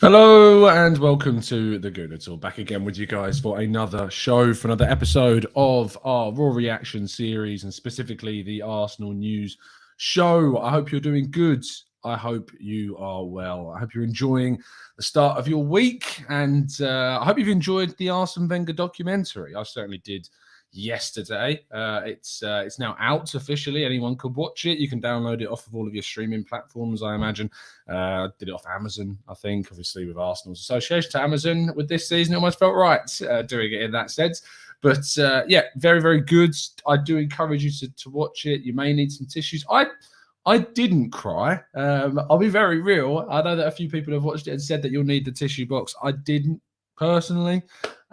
Hello and welcome to the Gooner Talk. Back again with you guys for another show, for another episode of our Raw Reaction series, and specifically the Arsenal news show. I hope you're doing good. I hope you are well. I hope you're enjoying the start of your week, and I hope you've enjoyed the Arsene Wenger documentary. I certainly did yesterday. It's now out officially. Anyone could watch it. You can download it off of all of your streaming platforms, I imagine. Did it off Amazon, I think. Obviously, with Arsenal's association to Amazon with this season, it almost felt right doing it in that sense. But yeah, very, very good. I do encourage you to watch it. You may need some tissues. I didn't cry. I'll be very real. I know that a few people have watched it and said that you'll need the tissue box. I didn't personally.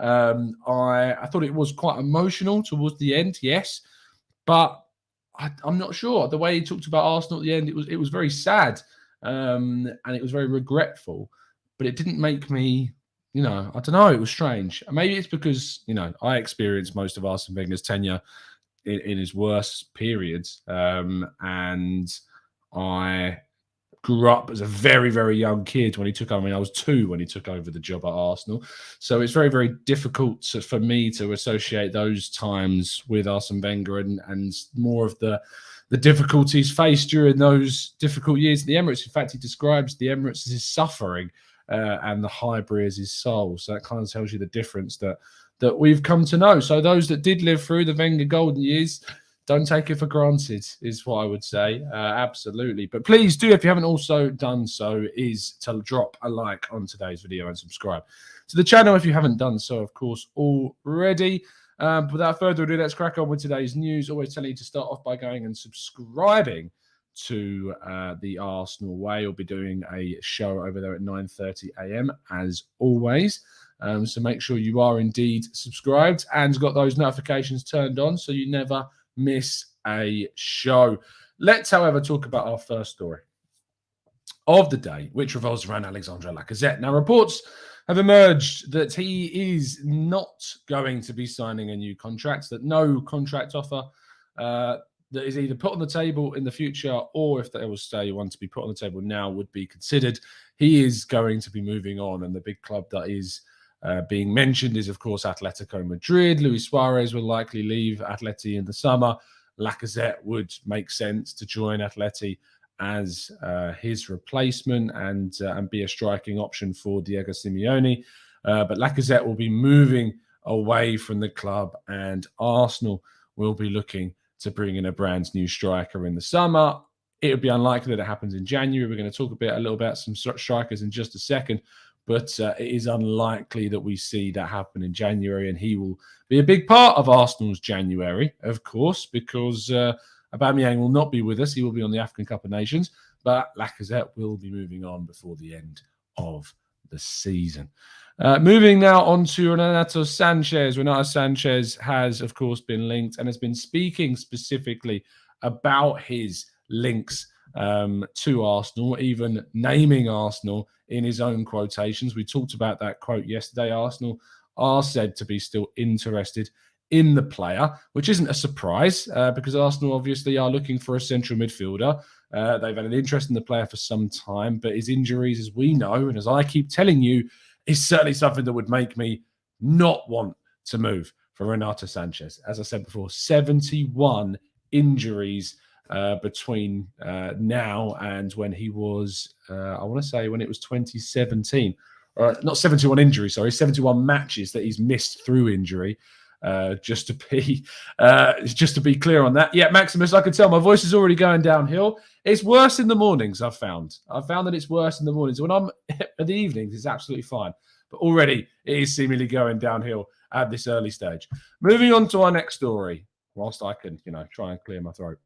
I thought it was quite emotional towards the end, yes, but I'm not sure. The way he talked about Arsenal at the end, it was very sad, and it was very regretful. But it didn't make me, I don't know. It was strange. Maybe it's because I experienced most of Arsene Wenger's tenure in his worst periods, and I grew up as a very, very young kid when he took over. I mean, I was 2 when he took over the job at Arsenal. So it's very, very difficult for me to associate those times with Arsene Wenger and more of the difficulties faced during those difficult years at the Emirates. In fact, he describes the Emirates as his suffering and the Highbury as his soul. So that kind of tells you the difference that we've come to know. So those that did live through the Wenger golden years, don't take it for granted, is what I would say. Absolutely. But please do, if you haven't also done so, is to drop a like on today's video and subscribe to the channel if you haven't done so, of course, already. Without further ado, let's crack on with today's news. Always telling you to start off by going and subscribing to the Arsenal Way. We'll be doing a show over there at 9:30 a.m. as always. So make sure you are indeed subscribed and got those notifications turned on so you never miss a show. Let's, however, talk about our first story of the day, which revolves around Alexandre Lacazette. Now, reports have emerged that he is not going to be signing a new contract, that no contract offer that is either put on the table in the future or if they will stay one to be put on the table now would be considered. He is going to be moving on, and the big club that is being mentioned is, of course, Atletico Madrid. Luis Suarez will likely leave Atleti in the summer. Lacazette would make sense to join Atleti as his replacement and be a striking option for Diego Simeone. But Lacazette will be moving away from the club, and Arsenal will be looking to bring in a brand new striker in the summer. It would be unlikely that it happens in January. We're going to talk a little about some strikers in just a second. But it is unlikely that we see that happen in January, and he will be a big part of Arsenal's January, of course, because Aubameyang will not be with us. He will be on the African Cup of Nations, but Lacazette will be moving on before the end of the season. Moving now on to Renato Sanches. Renato Sanches has, of course, been linked and has been speaking specifically about his links to Arsenal, even naming Arsenal in his own quotations. We talked about that quote yesterday. Arsenal are said to be still interested in the player, which isn't a surprise because Arsenal obviously are looking for a central midfielder. They've had an interest in the player for some time, but his injuries, as we know, and as I keep telling you, is certainly something that would make me not want to move for Renato Sanches. As I said before, 71 injuries between now and when he was, I want to say when it was 2017. Not 71 injuries, sorry, 71 matches that he's missed through injury. Just to be clear on that. Yeah, Maximus, I can tell my voice is already going downhill. It's worse in the mornings, I've found that it's worse in the mornings. When I'm at the evenings, it's absolutely fine. But already it is seemingly going downhill at this early stage. Moving on to our next story, whilst I can, try and clear my throat.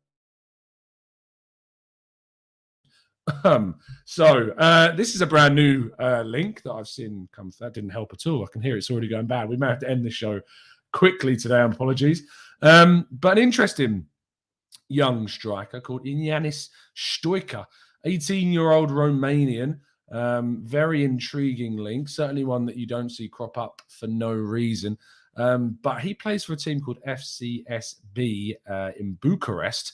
This is a brand new link that I've seen come through. That didn't help at all. I can hear it's already going bad. We may have to end the show quickly today. Apologies. But an interesting young striker called Yanis Stoica, 18-year-old Romanian. Very intriguing link. Certainly one that you don't see crop up for no reason. But he plays for a team called FCSB in Bucharest.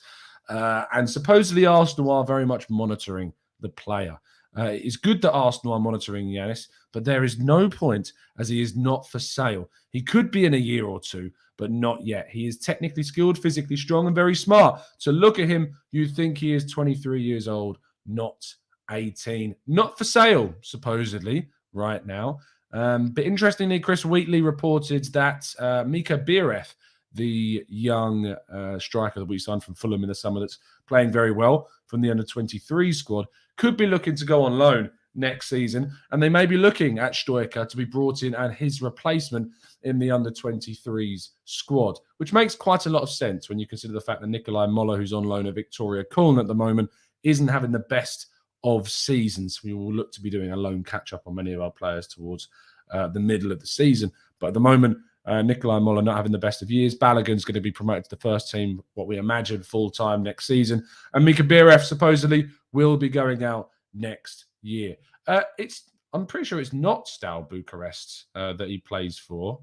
And supposedly Arsenal are very much monitoring the player. It's good that Arsenal are monitoring Yanis, but there is no point as he is not for sale. He could be in a year or two, but not yet. He is technically skilled, physically strong, and very smart. So look at him. You think he is 23 years old, not 18. Not for sale, supposedly, right now. But interestingly, Chris Wheatley reported that Mika Biereth, the young striker that we signed from Fulham in the summer that's playing very well from the under-23 squad, could be looking to go on loan next season. And they may be looking at Stoica to be brought in and his replacement in the under-23s squad, which makes quite a lot of sense when you consider the fact that Nikolai Moller, who's on loan at Victoria Kuln at the moment, isn't having the best of seasons. We will look to be doing a loan catch-up on many of our players towards the middle of the season. But at the moment, Nikolai Moller not having the best of years. Balogun's going to be promoted to the first team, what we imagine, full-time next season. And Mika Biereth supposedly will be going out next year. I'm pretty sure it's not Steaua Bucharest that he plays for.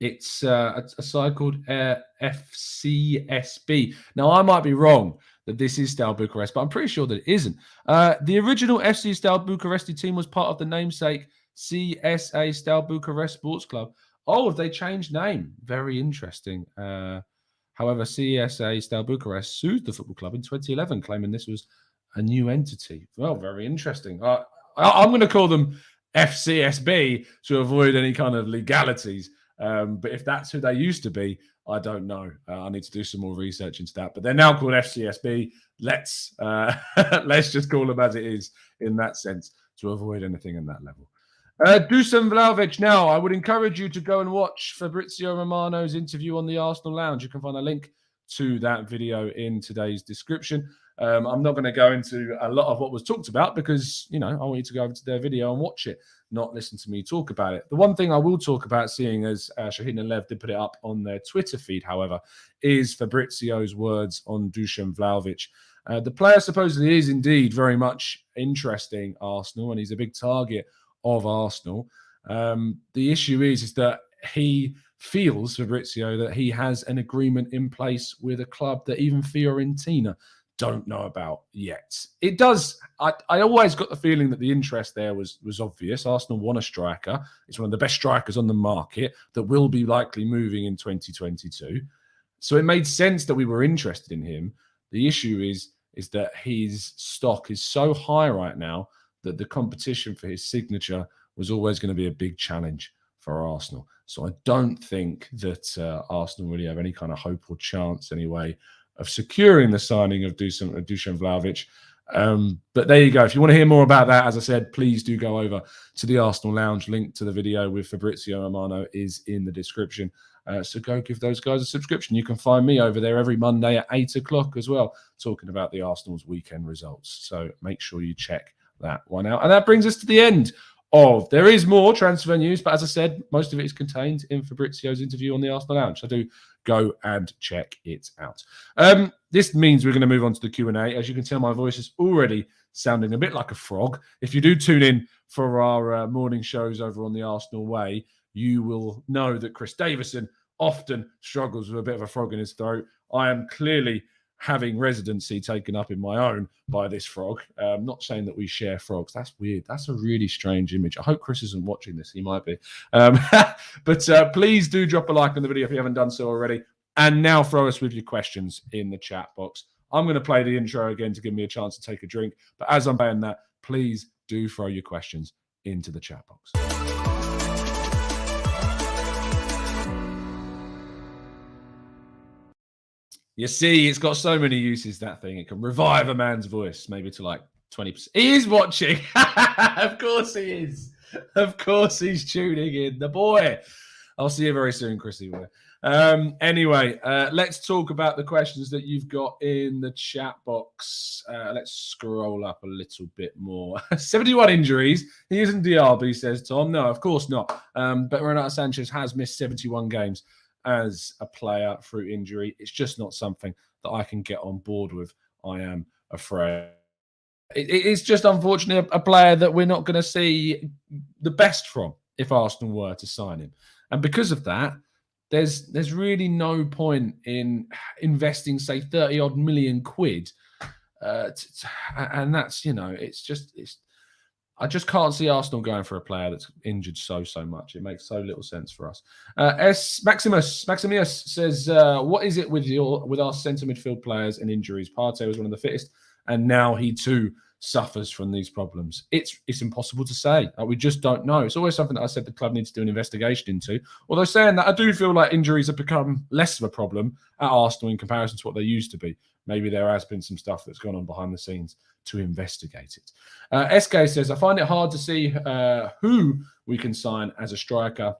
It's a side called FCSB. Now, I might be wrong that this is Steaua Bucharest, but I'm pretty sure that it isn't. The original FC Steaua Bucharesti team was part of the namesake CSA Steaua Bucharest Sports Club. Oh, have they changed name? Very interesting. However, CSA Steaua Bucharest sued the football club in 2011, claiming this was a new entity. Well, very interesting. I'm going to call them FCSB to avoid any kind of legalities. But if that's who they used to be, I don't know. I need to do some more research into that. But they're now called FCSB. Let's just call them as it is in that sense to avoid anything in that level. Dusan Vlahovic. Now, I would encourage you to go and watch Fabrizio Romano's interview on the Arsenal Lounge. You can find a link to that video in today's description. I'm not going to go into a lot of what was talked about because, I want you to go over to their video and watch it, not listen to me talk about it. The one thing I will talk about, seeing as Shaheen and Lev did put it up on their Twitter feed, however, is Fabrizio's words on Dusan Vlahovic. The player supposedly is indeed very much interesting Arsenal, and he's a big target of Arsenal. The issue is that he feels, Fabrizio, that he has an agreement in place with a club that even Fiorentina don't know about yet. It does. I always got the feeling that the interest there was obvious. Arsenal want a striker. It's one of the best strikers on the market that will be likely moving in 2022. So it made sense that we were interested in him. The issue is that his stock is so high right now that the competition for his signature was always going to be a big challenge for Arsenal. So I don't think that Arsenal really have any kind of hope or chance anyway of securing the signing of Dusan Vlahovic. But there you go. If you want to hear more about that, as I said, please do go over to the Arsenal Lounge. Link to the video with Fabrizio Romano is in the description. So go give those guys a subscription. You can find me over there every Monday at 8 o'clock as well, talking about the Arsenal's weekend results. So make sure you check that one out. And that brings us to the end of. There is more transfer news, but as I said, most of it is contained in Fabrizio's interview on the Arsenal Lounge. So do go and check it out. This means we're going to move on to the Q&A. As you can tell, my voice is already sounding a bit like a frog. If you do tune in for our morning shows over on the Arsenal Way, you will know that Chris Davison often struggles with a bit of a frog in his throat. I am clearly having residency taken up in my own by this frog. Not saying that we share frogs. That's weird. That's a really strange image. I hope Chris isn't watching this. He might be. But please do drop a like on the video if you haven't done so already. And now throw us with your questions in the chat box. I'm going to play the intro again to give me a chance to take a drink. But as I'm playing that, please do throw your questions into the chat box. You see, it's got so many uses, that thing. It can revive a man's voice, maybe to like 20%. He is watching. Of course he is. Of course he's tuning in. The boy. I'll see you very soon, Chrissy. Anyway, let's talk about the questions that you've got in the chat box. Let's scroll up a little bit more. 71 injuries. He isn't Diaby, says Tom. No, of course not. But Renato Sanches has missed 71 games as a player through injury. It's just not something that I can get on board with, I am afraid. It's just unfortunately a player that we're not going to see the best from if Arsenal were to sign him. And because of that, there's really no point in investing, say, 30-odd million quid And that's, I just can't see Arsenal going for a player that's injured so much. It makes so little sense for us. Maximus says, what is it with our centre midfield players and injuries? Partey was one of the fittest, and now he too suffers from these problems. It's impossible to say. We just don't know. It's always something that I said the club needs to do an investigation into. Although saying that, I do feel like injuries have become less of a problem at Arsenal in comparison to what they used to be. Maybe there has been some stuff that's gone on behind the scenes to investigate it. SK says, I find it hard to see who we can sign as a striker.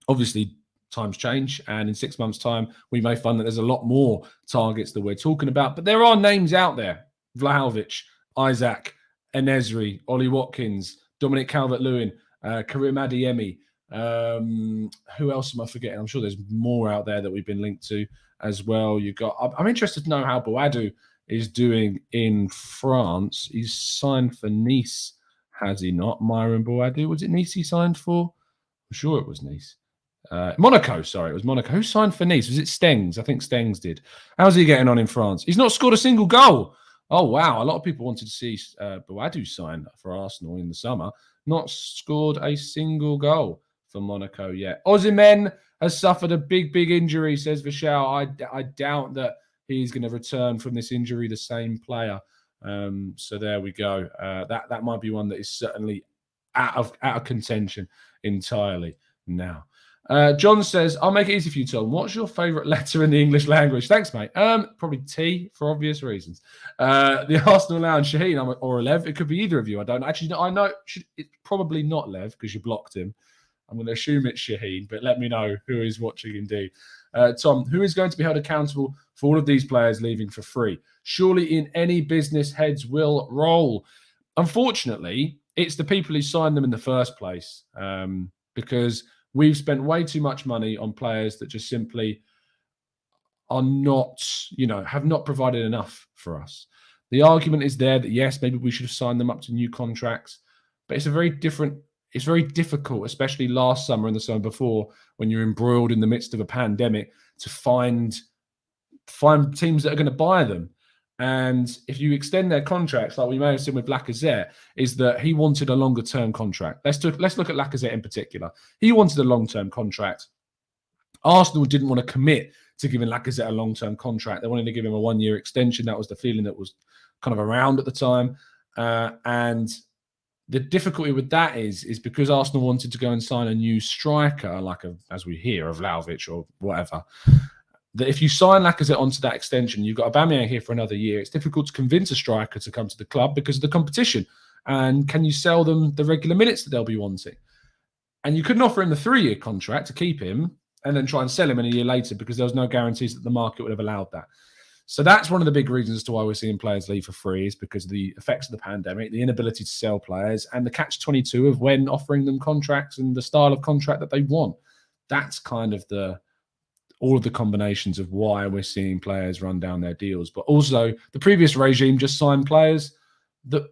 Obviously, times change, and in 6 months' time, we may find that there's a lot more targets that we're talking about. But there are names out there. Vlahovic, Isaac, Enesri, Ollie Watkins, Dominic Calvert-Lewin, Karim Adeyemi. Who else am I forgetting? I'm sure there's more out there that we've been linked to as well. I'm interested to know how Boadu is doing in France. He's signed for Nice, has he not? Myron Boadu. Was it Nice he signed for? I'm sure it was Nice. Monaco, sorry, it was Monaco. Who signed for Nice? Was it Stengs? I think Stengs did. How's he getting on in France? He's not scored a single goal. Oh, wow. A lot of people wanted to see Boadu sign for Arsenal in the summer. Not scored a single goal for Monaco yet. Osimhen has suffered a big injury, says Vishal. I doubt that he's going to return from this injury the same player. So there we go. That might be one that is certainly out of contention entirely now. John says, I'll make it easy for you, Tom. What's your favourite letter in the English language? Thanks, mate. Probably T for obvious reasons. The Arsenal Lounge, Shaheen or Lev. It could be either of you. I don't actually know. I know it's probably not Lev because you blocked him. I'm going to assume it's Shaheen, but let me know who is watching indeed. Tom, who is going to be held accountable for all of these players leaving for free? Surely in any business, heads will roll. Unfortunately, it's the people who signed them in the first place, because we've spent way too much money on players that just simply are not, have not provided enough for us. The argument is there that, yes, maybe we should have signed them up to new contracts, but it's very difficult, especially last summer and the summer before, when you're embroiled in the midst of a pandemic, to find teams that are going to buy them. And if you extend their contracts, like we may have seen with Lacazette, is that he wanted a longer-term contract. Let's look at Lacazette in particular. He wanted a long-term contract. Arsenal didn't want to commit to giving Lacazette a long-term contract. They wanted to give him a one-year extension. That was the feeling that was kind of around at the time. And the difficulty with that is because Arsenal wanted to go and sign a new striker, as we hear, of Vlahovic or whatever, that if you sign Lacazette onto that extension, you've got Aubameyang here for another year. It's difficult to convince a striker to come to the club because of the competition. And can you sell them the regular minutes that they'll be wanting? And you couldn't offer him the 3-year contract to keep him and then try and sell him in a year later because there was no guarantees that the market would have allowed that. So that's one of the big reasons as to why we're seeing players leave for free, is because of the effects of the pandemic, the inability to sell players, and the catch-22 of when offering them contracts and the style of contract that they want. That's kind of all of the combinations of why we're seeing players run down their deals. But also, the previous regime just signed players that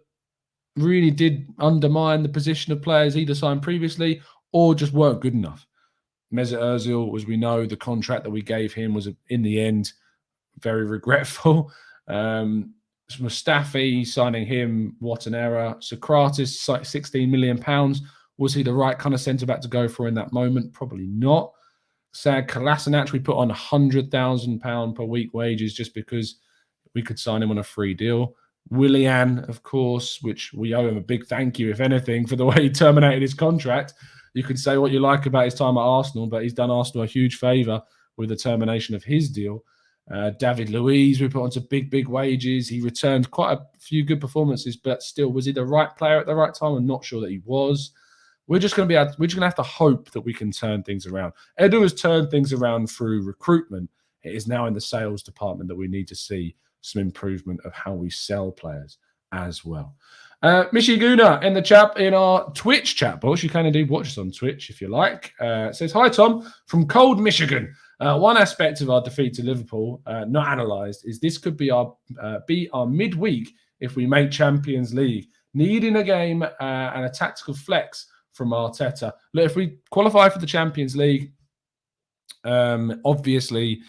really did undermine the position of players either signed previously or just weren't good enough. Mesut Ozil, as we know, the contract that we gave him was, in the end, very regretful. Mustafi, signing him, what an error. Socrates, £16 million. Was he the right kind of centre-back to go for in that moment? Probably not. Sad Kolasinac, we put on £100,000 per week wages just because we could sign him on a free deal. Willian, of course, which we owe him a big thank you, if anything, for the way he terminated his contract. You can say what you like about his time at Arsenal, but he's done Arsenal a huge favour with the termination of his deal. David Luiz, we put onto big wages. He returned quite a few good performances, but still, was he the right player at the right time? I'm not sure that he was. We're just going to have to hope that we can turn things around. Edu has turned things around through recruitment. It is now in the sales department that we need to see some improvement of how we sell players as well. Michi Gooner in our Twitch chat box. You can indeed watch us on Twitch if you like. Says, hi, Tom, from cold Michigan. One aspect of our defeat to Liverpool, not analysed, is this could be our midweek if we make Champions League. Needing a game and a tactical flex from Arteta. Look, if we qualify for the Champions League, obviously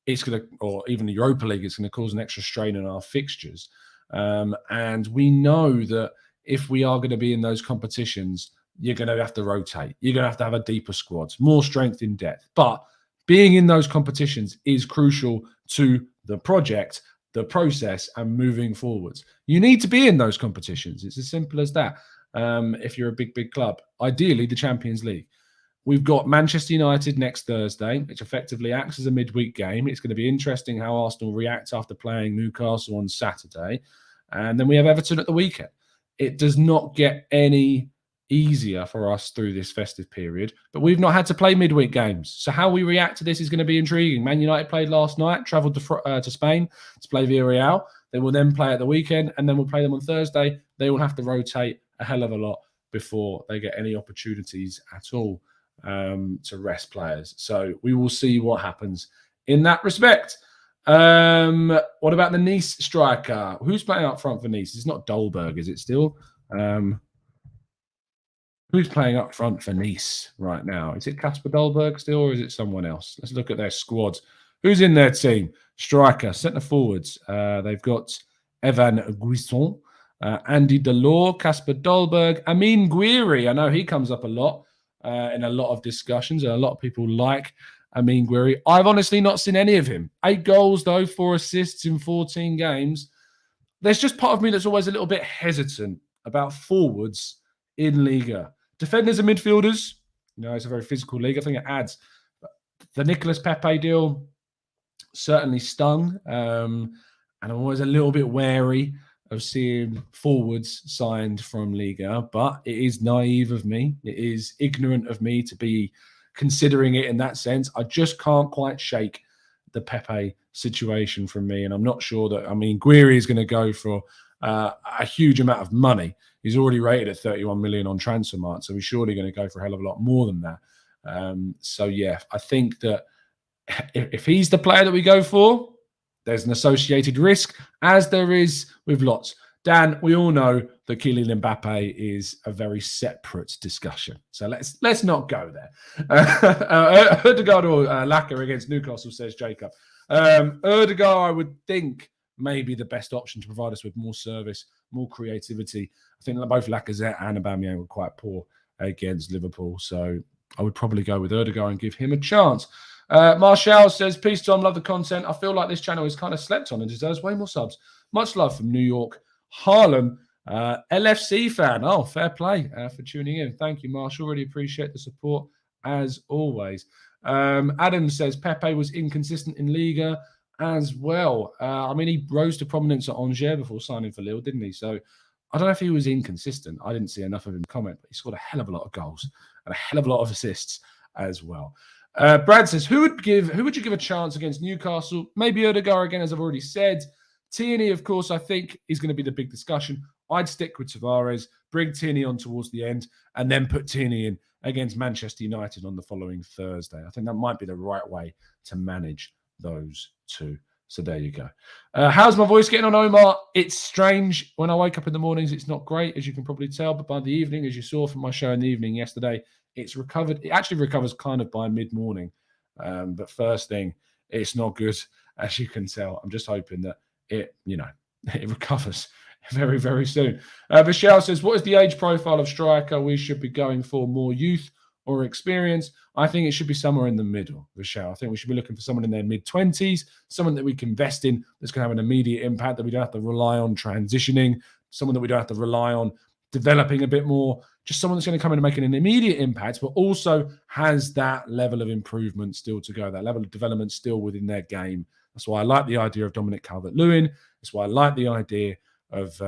it's going to, or even the Europa League, it's going to cause an extra strain on our fixtures. And we know that if we are going to be in those competitions, you're going to have to rotate. You're going to have a deeper squad, more strength in depth. But being in those competitions is crucial to the project, the process, and moving forwards. You need to be in those competitions. It's as simple as that. If you're a big club, ideally the Champions League. We've got Manchester United next Thursday, which effectively acts as a midweek game. It's going to be interesting how Arsenal react after playing Newcastle on Saturday. And then we have Everton at the weekend. It does not get any easier for us through this festive period, but we've not had to play midweek games. So how we react to this is going to be intriguing. Man United played last night, travelled to Spain to play Villarreal. They will then play at the weekend, and then we'll play them on Thursday. They will have to rotate a hell of a lot before they get any opportunities at all to rest players. So we will see what happens in that respect. What about the Nice striker? Who's playing up front for Nice? It's not Dolberg, is it still? Who's playing up front for Nice right now? Is it Kasper Dolberg still, or is it someone else? Let's look at their squad. Who's in their team? Striker, centre forwards. They've got Evan Guisson, Andy Delors, Kasper Dolberg, Amin Gouiri. I know he comes up a lot in a lot of discussions, and a lot of people like Amin Gouiri. I've honestly not seen any of him. 8 goals, though, 4 assists in 14 games. There's just part of me that's always a little bit hesitant about forwards in Liga. Defenders and midfielders, it's a very physical league. I think it adds. The Nicolas Pepe deal certainly stung. And I'm always a little bit wary of seeing forwards signed from Liga. But it is naive of me. It is ignorant of me to be considering it in that sense. I just can't quite shake the Pepe situation from me. And I'm not sure that, Gouiri is going to go for a huge amount of money. He's already rated at 31 million on Transfermarkt, so he's surely going to go for a hell of a lot more than that. So yeah, I think that if he's the player that we go for, there's an associated risk, as there is with lots. Dan, we all know that Kylian Mbappe is a very separate discussion, so let's not go there. Ødegaard or Lacazette against Newcastle, says Jacob. Ødegaard, I would think, may be the best option to provide us with more service, more creativity. I think both Lacazette and Aubameyang were quite poor against Liverpool, so I would probably go with Ødegaard and give him a chance. Marshall says, peace, Tom, love the content. I feel like this channel is kind of slept on and deserves way more subs. Much love from New York, Harlem. LFC fan. Oh, fair play for tuning in. Thank you, Marshall. Really appreciate the support, as always. Adam says, Pepe was inconsistent in Liga as well. He rose to prominence at Angers before signing for Lille, didn't he? So I don't know if he was inconsistent. I didn't see enough of him comment, but he scored a hell of a lot of goals and a hell of a lot of assists as well. Brad says, who would you give a chance against Newcastle? Maybe Ødegaard again, as I've already said. Tierney, of course, I think is going to be the big discussion. I'd stick with Tavares, bring Tierney on towards the end, and then put Tierney in against Manchester United on the following Thursday. I think that might be the right way to manage those two. So there you go. How's my voice getting on, Omar? It's strange. When I wake up in the mornings, it's not great, as you can probably tell. But by the evening, as you saw from my show in the evening yesterday, it's recovered. It actually recovers kind of by mid-morning. But first thing, it's not good, as you can tell. I'm just hoping that it recovers very, very soon. Michelle says, what is the age profile of striker we should be going for? More youth or experience? I think it should be somewhere in the middle, Michelle. I think we should be looking for someone in their mid-20s, someone that we can invest in that's going to have an immediate impact, that we don't have to rely on transitioning, someone that we don't have to rely on developing a bit more, just someone that's going to come in and make an immediate impact, but also has that level of improvement still to go, that level of development still within their game. That's why I like the idea of Dominic Calvert-Lewin. That's why I like the idea of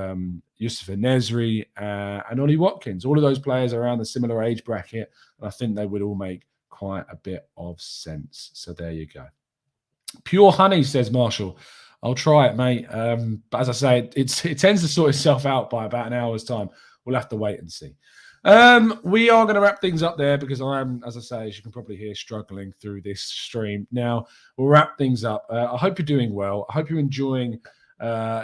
Yusuf Nesri and Ollie Watkins. All of those players are around the similar age bracket, and I think they would all make quite a bit of sense. So there you go. Pure honey, says Marshall. I'll try it, mate. But as I say, it tends to sort itself out by about an hour's time. We'll have to wait and see. We are going to wrap things up there because I am, as I say, as you can probably hear, struggling through this stream. Now, we'll wrap things up. I hope you're doing well. I hope you're enjoying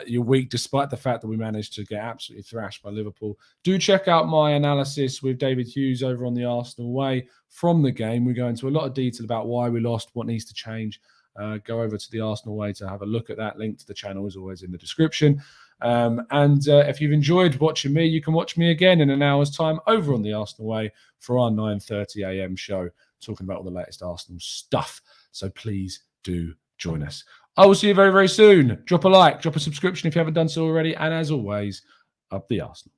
your week, despite the fact that we managed to get absolutely thrashed by Liverpool. Do check out my analysis with David Hughes over on the Arsenal Way from the game. We go into a lot of detail about why we lost, what needs to change, go over to the Arsenal Way to have a look at that. Link to the channel is always in the description. If you've enjoyed watching me, you can watch me again in an hour's time over on the Arsenal Way for our 9:30 a.m. show, talking about all the latest Arsenal stuff. So please do join us. I will see you very, very soon. Drop a like, drop a subscription if you haven't done so already. And as always, up the Arsenal.